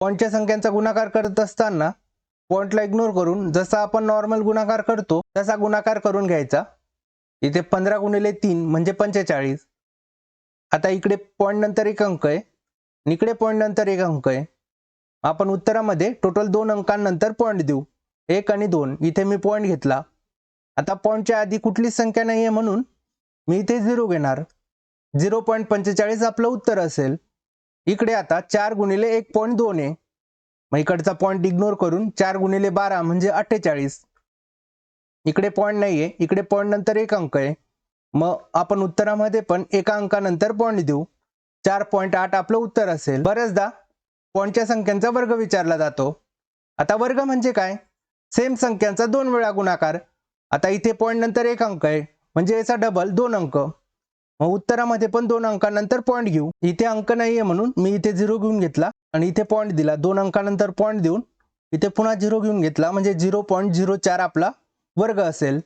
पॉईंटच्या संख्यांचा गुणाकार करत असताना पॉईंटला इग्नोर करून जसा आपण नॉर्मल गुणाकार करतो तसा गुणाकार करून घ्यायचा। इथे 15 गुणिले 3 म्हणजे 45। आता इकडे पॉईंट नंतर एक अंक आहे आणि इकडे पॉईंट नंतर एक अंक आहे। आपण उत्तरामध्ये टोटल 2 अंकांनंतर पॉईंट देऊ, 1 आणि 2। इथे मी पॉईंट घेतला। आता पॉईंटच्या आधी कुठलीच संख्या नाही आहे म्हणून मी इथे 0 घेणार। 0.45 आपलं उत्तर असेल। इकडे आता 4 गुणिले 1.2 आहे, मग इकडचा पॉईंट इग्नोर करून 4 गुणिले 12 म्हणजे 48। इकडे पॉईंट नाही आहे, इकडे पॉईंट नंतर एक अंक आहे, मग आपण उत्तरामध्ये पण एका अंकानंतर पॉईंट देऊ। 4.8 आपलं उत्तर असेल। बरेचदा पॉईंटच्या संख्यांचा वर्ग विचारला जातो। आता वर्ग म्हणजे काय? सेम संख्यांचा 2 वेळा गुणाकार। आता इथे पॉईंट नंतर एक अंक आहे म्हणजे याचा डबल 2 अंक, मग उत्तरामध्ये पण 2 अंकानंतर पॉईंट घेऊ। इथे अंक नाहीये म्हणून मी इथे 0 घेऊन घेतला आणि इथे पॉईंट दिला। 2 अंकानंतर पॉईंट देऊन इथे पुन्हा 0 घेऊन घेतला म्हणजे 0.04 आपला वर्ग असेल।